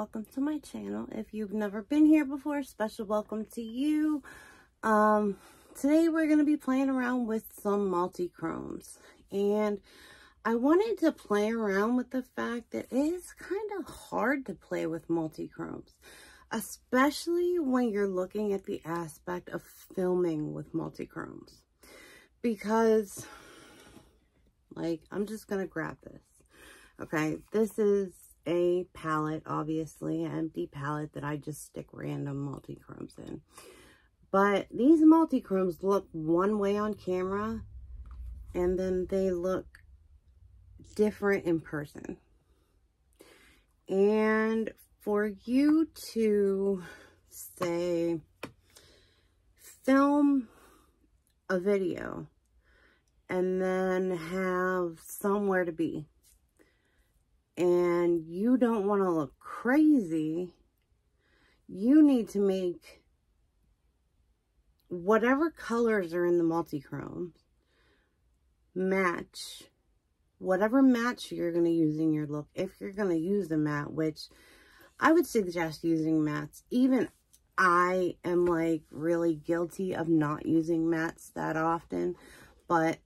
welcome to my channel. If you've never been here before, special welcome to you. Today we're going to be playing around with some multi-chromes, and I wanted to play around with the fact that it is kind of hard to play with multi-chromes, especially when you're looking at the aspect of filming with multi-chromes, because like, I'm just going to grab this. Okay, this is a palette, obviously, an empty palette that I just stick random multi-chromes in. But these multi-chromes look one way on camera, and then they look different in person. And for you to, say, film a video and then have somewhere to be, and you don't want to look crazy, you need to make whatever colors are in the multi-chromes match whatever match you're going to use in your look. If you're going to use a matte, which I would suggest using mattes. Even I am like really guilty of not using mattes that often, but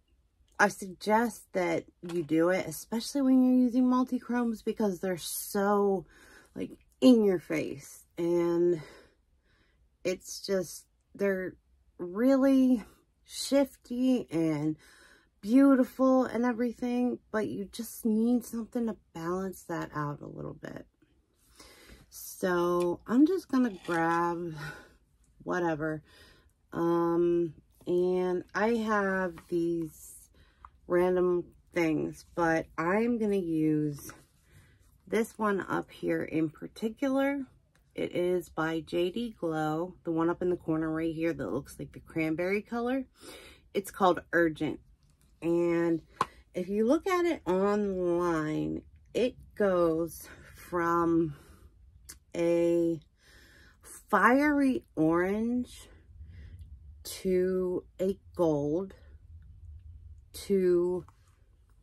I suggest that you do it, especially when you're using multi-chromes, because they're so like in your face, and it's just, they're really shifty and beautiful and everything, but you just need something to balance that out a little bit. So I'm just gonna grab whatever, and I have these random things, but I'm gonna use this one up here in particular. It is by JD Glow, the one up in the corner right here that looks like the cranberry color. It's called Urgent, and if you look at it online, it goes from a fiery orange to a gold to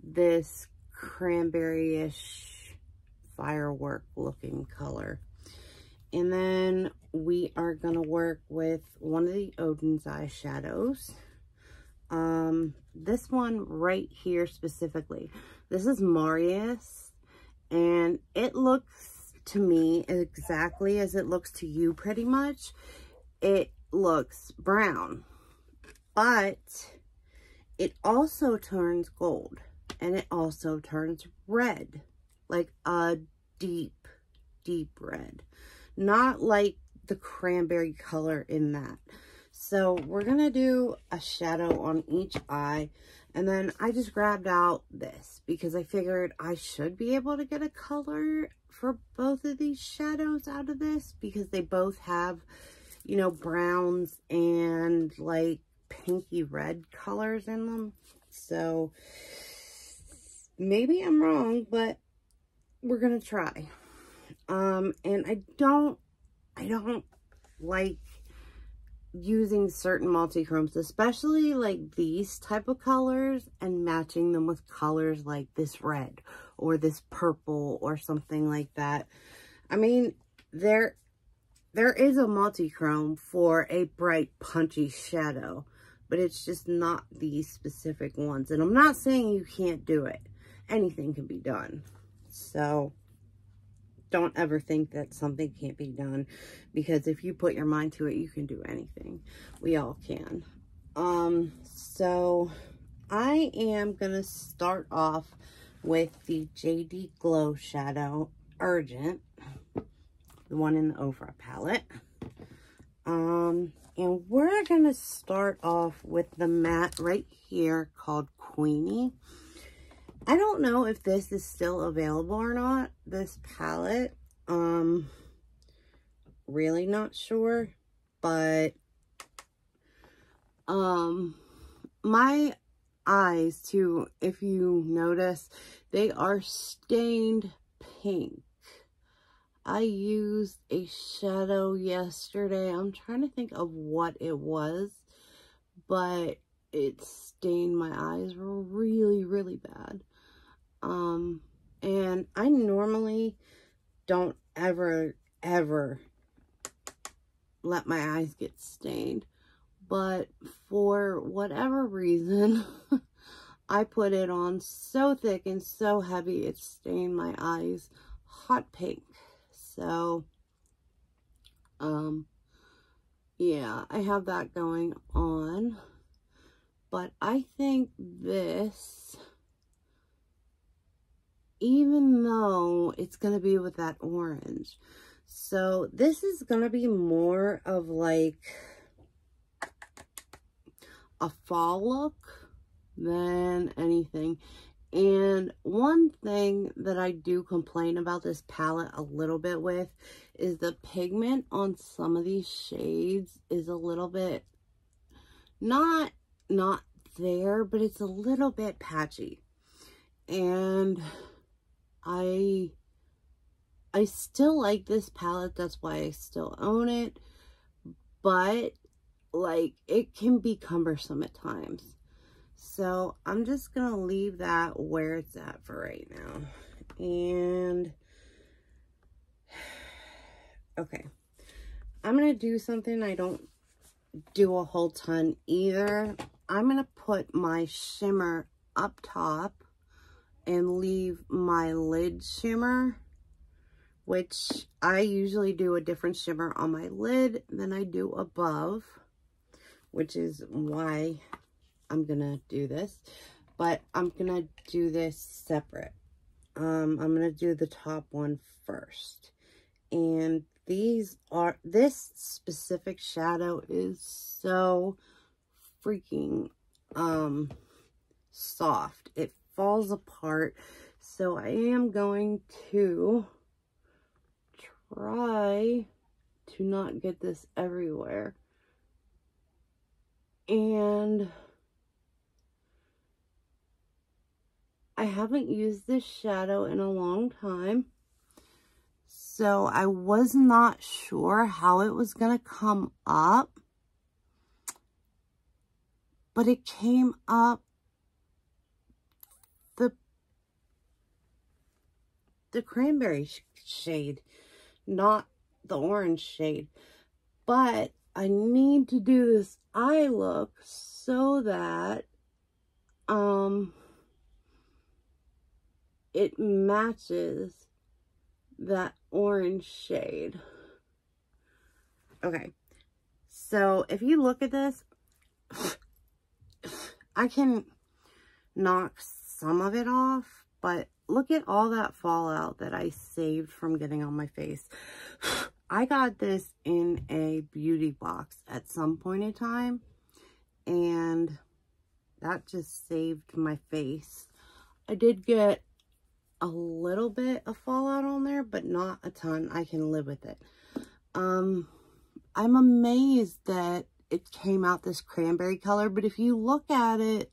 this cranberry-ish firework looking color. And then we are going to work with one of the Oden's eyeshadows. This one right here specifically. This is Marius, and it looks to me exactly as it looks to you pretty much. It looks brown, but it also turns gold, and it also turns red, like a deep, deep red. Not like the cranberry color in that. So we're going to do a shadow on each eye, and then I just grabbed out this because I figured I should be able to get a color for both of these shadows out of this, because they both have, you know, browns and like pinky red colors in them. So maybe I'm wrong, but we're gonna try. And I don't like using certain multi-chromes, especially like these type of colors, and matching them with colors like this red or this purple or something like that. I mean, there is a multi-chrome for a bright punchy shadow, but it's just not these specific ones. And I'm not saying you can't do it. Anything can be done. So don't ever think that something can't be done, because if you put your mind to it, you can do anything. We all can. So I am going to start off with the JD Glow Shadow Urgent, the one in the Ofra palette. And we're going to start off with the matte right here called Queenie. I don't know if this is still available or not, this palette. Really not sure, but my eyes too, if you notice, they are stained pink. I used a shadow yesterday. I'm trying to think of what it was, but it stained my eyes really, really bad. And I normally don't ever let my eyes get stained. But for whatever reason, I put it on so thick and so heavy, it stained my eyes hot pink. So, yeah, I have that going on. But I think this, even though it's going to be with that orange, so this is going to be more of like a fall look than anything. And one thing that I do complain about this palette a little bit with is the pigment on some of these shades is a little bit not there, but it's a little bit patchy. And I still like this palette, that's why I still own it, but like it can be cumbersome at times. So I'm just gonna leave that where it's at for right now. And okay, I'm gonna do something I don't do a whole ton either. I'm gonna put my shimmer up top and leave my lid shimmer, which I usually do a different shimmer on my lid than I do above, which is why I'm gonna do this. But I'm gonna do this separate. I'm gonna do the top one first. And this specific shadow is so freaking soft. It falls apart. So I am going to try to not get this everywhere. And I haven't used this shadow in a long time, so I was not sure how it was going to come up, but it came up the cranberry shade, not the orange shade. But I need to do this eye look so that it matches that orange shade. Okay, so if you look at this, I can knock some of it off, but look at all that fallout that I saved from getting on my face. I got this in a beauty box at some point in time, and that just saved my face. I did get a little bit of fallout on there, but not a ton. I can live with it. I'm amazed that it came out this cranberry color, but if you look at it,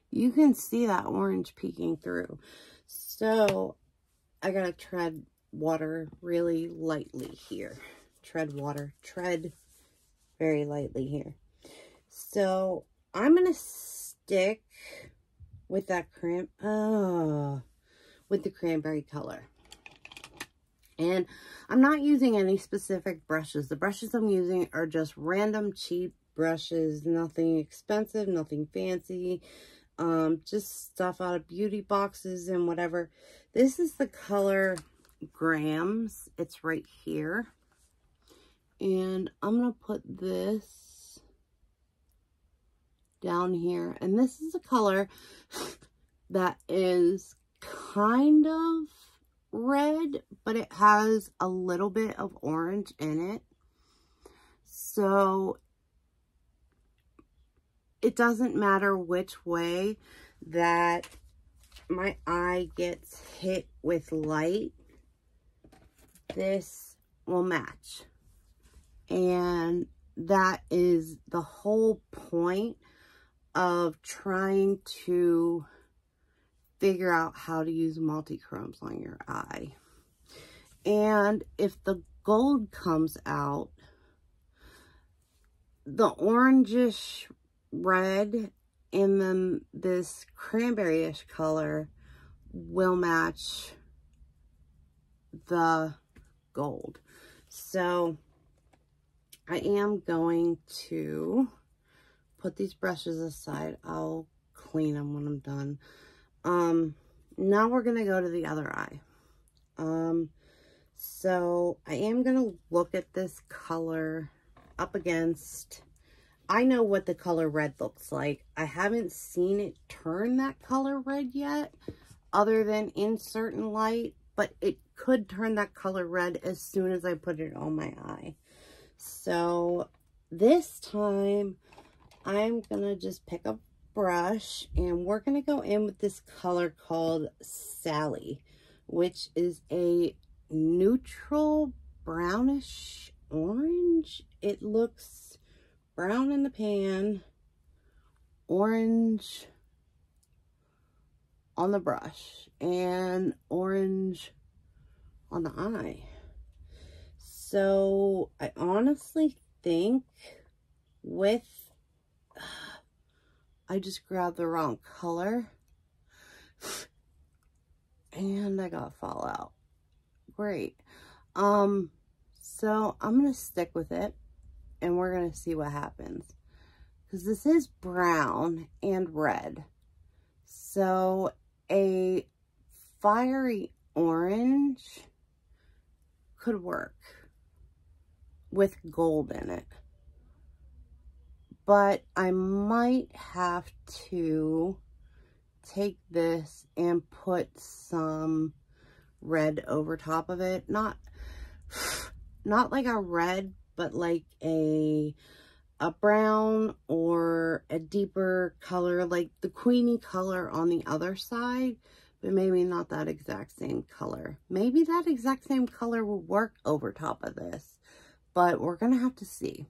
you can see that orange peeking through. So I gotta tread water really lightly here. Tread very lightly here. So I'm gonna stick with that with the cranberry color. And I'm not using any specific brushes. The brushes I'm using are just random cheap brushes, nothing expensive, nothing fancy, just stuff out of beauty boxes and whatever. This is the color Grams. It's right here. And I'm gonna put this down here. And this is a color that is kind of red, but it has a little bit of orange in it. So it doesn't matter which way that my eye gets hit with light, this will match. And that is the whole point of trying to figure out how to use multi-chromes on your eye. And if the gold comes out, the orangish red and then this cranberry-ish color will match the gold. So I am going to put these brushes aside. I'll clean them when I'm done. Now we're going to go to the other eye. So I am going to look at this color up against, I know what the color red looks like. I haven't seen it turn that color red yet, other than in certain light, but it could turn that color red as soon as I put it on my eye. So this time I'm going to just pick a brush and we're going to go in with this color called Sally, which is a neutral brownish orange. It looks brown in the pan, orange on the brush, and orange on the eye. So I honestly think I just grabbed the wrong color and I got fallout. Great. So I'm going to stick with it and we're going to see what happens, because this is brown and red. So a fiery orange could work with gold in it, but I might have to take this and put some red over top of it. Not like a red, but like a brown or a deeper color, like the Queenie color on the other side, but maybe not that exact same color. Maybe that exact same color will work over top of this, but we're gonna have to see.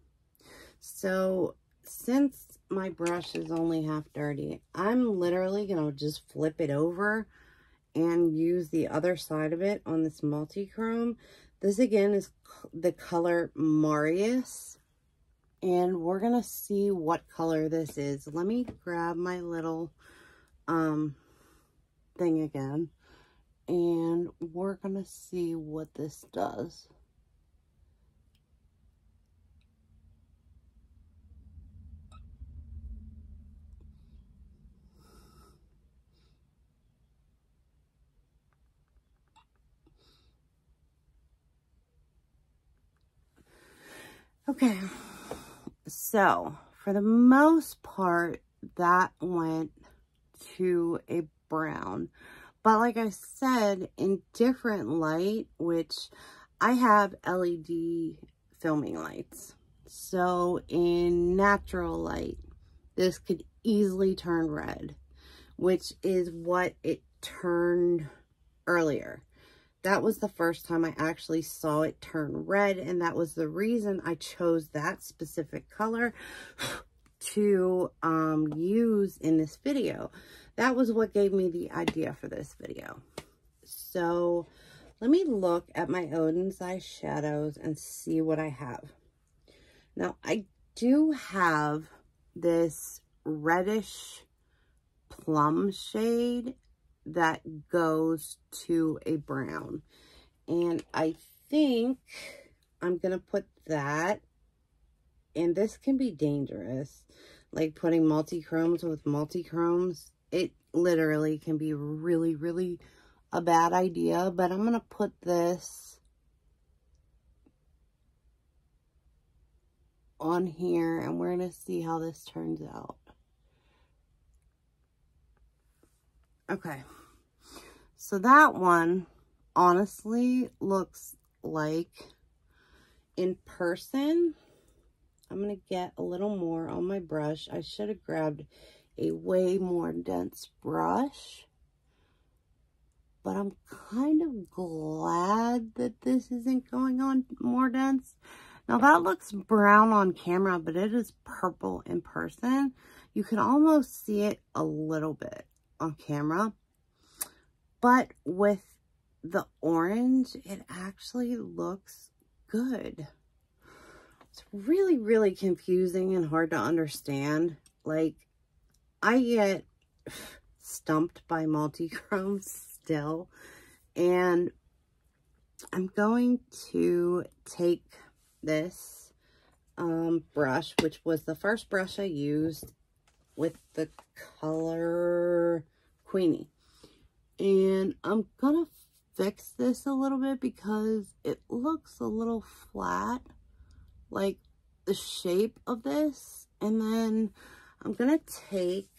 So since my brush is only half dirty, I'm literally gonna just flip it over and use the other side of it on this multi-chrome. This again is the color Marius, and we're gonna see what color this is. Let me grab my little thing again, and we're gonna see what this does. Okay, so for the most part, that went to a brown. But like I said, in different light, which I have LED filming lights. So in natural light, this could easily turn red, which is what it turned earlier. That was the first time I actually saw it turn red, and that was the reason I chose that specific color to use in this video. That was what gave me the idea for this video. So let me look at my Odin's eyeshadows and see what I have. Now I do have this reddish plum shade that goes to a brown, and I think I'm gonna put that, and this can be dangerous, like putting multi-chromes with multi-chromes. It literally can be really a bad idea, but I'm gonna put this on here and we're gonna see how this turns out. Okay, so that one honestly looks like, in person, I'm going to get a little more on my brush. I should have grabbed a way more dense brush, but I'm kind of glad that this isn't going on more dense. Now that looks brown on camera, but it is purple in person. You can almost see it a little bit on camera, but with the orange, it actually looks good. It's really confusing and hard to understand. Like, I get stumped by multi-chromes still, and I'm going to take this brush, which was the first brush I used with the color Queenie. And I'm gonna fix this a little bit because it looks a little flat, like the shape of this. And then I'm gonna take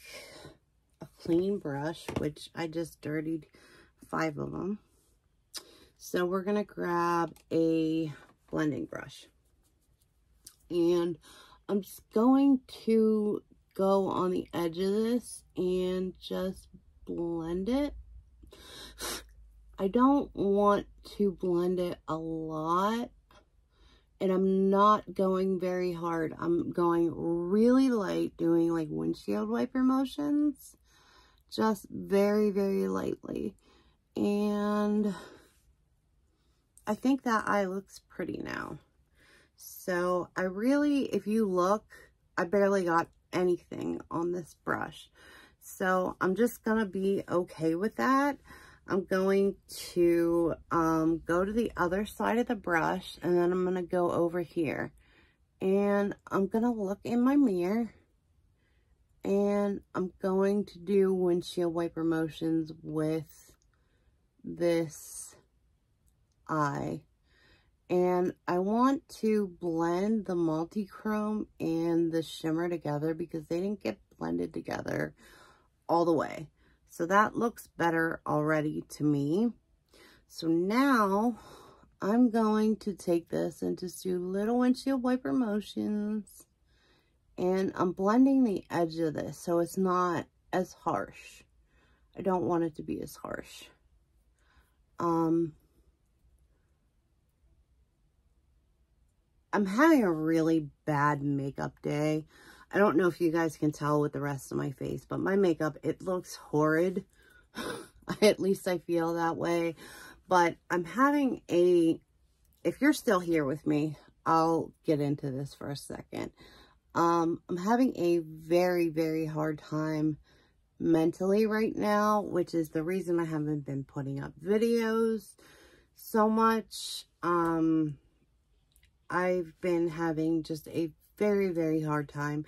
a clean brush, which I just dirtied 5 of them. So we're gonna grab a blending brush. And I'm just going to go on the edge of this and just blend it. I don't want to blend it a lot, and I'm not going very hard. I'm going really light, doing like windshield wiper motions, just very, very lightly. And I think that eye looks pretty now. So I really, if you look, I barely got anything on this brush. So I'm just gonna be okay with that. I'm going to go to the other side of the brush, and then I'm gonna go over here. And I'm gonna look in my mirror, and I'm going to do windshield wiper motions with this eye. And I want to blend the multi-chrome and the shimmer together because they didn't get blended together all the way. So that looks better already to me. So now I'm going to take this and just do little windshield wiper motions. And I'm blending the edge of this so it's not as harsh. I don't want it to be as harsh. I'm having a really bad makeup day. I don't know if you guys can tell with the rest of my face, but my makeup, it looks horrid. At least I feel that way. But I'm having if you're still here with me, I'll get into this for a second. I'm having a very, very hard time mentally right now, which is the reason I haven't been putting up videos so much. I've been having just a very, very hard time.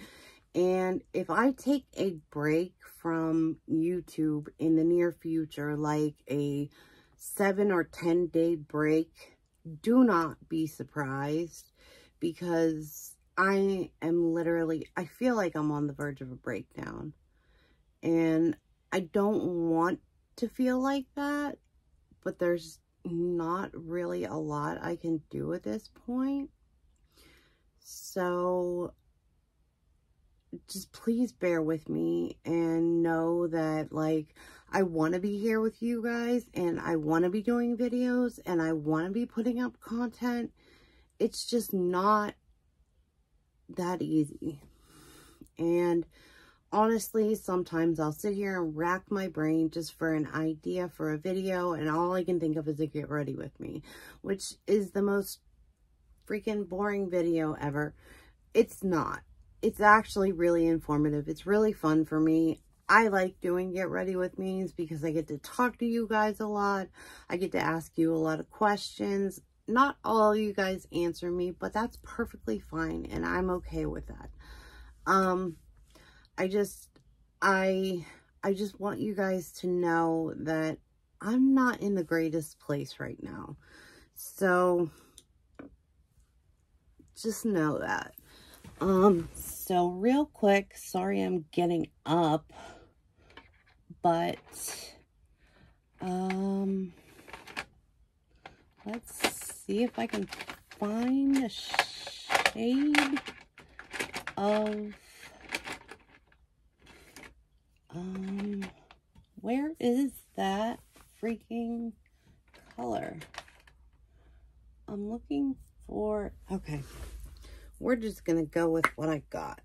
And if I take a break from YouTube in the near future, like a 7 or 10 day break, do not be surprised, because I am literally, I feel like I'm on the verge of a breakdown. And I don't want to feel like that, but there's not really a lot I can do at this point. So just please bear with me and know that, like, I want to be here with you guys, and I want to be doing videos, and I want to be putting up content. It's just not that easy. And honestly, sometimes I'll sit here and rack my brain just for an idea for a video, and all I can think of is to get ready with me, which is the most freaking boring video ever. It's not. It's actually really informative. It's really fun for me. I like doing Get Ready With Me's because I get to talk to you guys a lot. I get to ask you a lot of questions. Not all you guys answer me, but that's perfectly fine, and I'm okay with that. I just want you guys to know that I'm not in the greatest place right now. So just know that. So real quick, sorry I'm getting up, but, let's see if I can find a shade of, where is that freaking color? I'm looking for, okay. We're just going to go with what I got.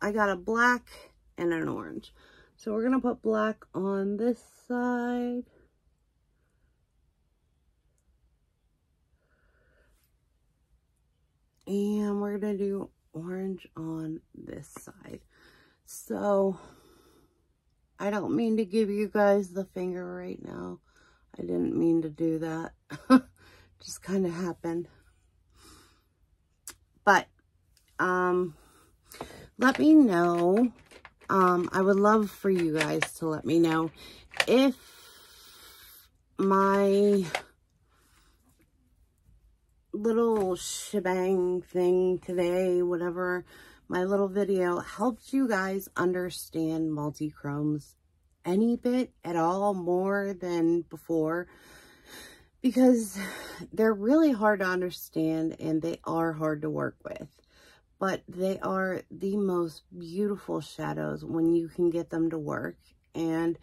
I got a black and an orange. So we're going to put black on this side. And we're going to do orange on this side. So I don't mean to give you guys the finger right now. I didn't mean to do that. just kind of happened. But, let me know. I would love for you guys to let me know if my little shebang thing today, whatever, my little video helped you guys understand multi-chromes any bit at all more than before, because they're really hard to understand and they are hard to work with, but they are the most beautiful shadows when you can get them to work, and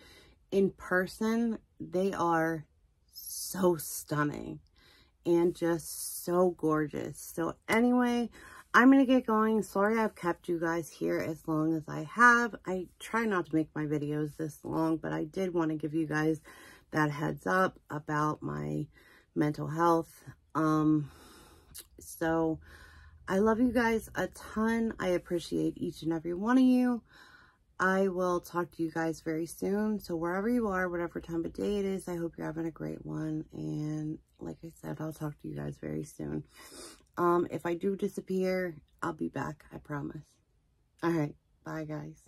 in person they are so stunning and just so gorgeous. So anyway, I'm going to get going. Sorry I've kept you guys here as long as I have. I try not to make my videos this long, but I did want to give you guys that heads up about my mental health. So I love you guys a ton. I appreciate each and every one of you. I will talk to you guys very soon. So wherever you are, whatever time of day it is, I hope you're having a great one. And like I said, I'll talk to you guys very soon. If I do disappear, I'll be back. I promise. All right. Bye, guys.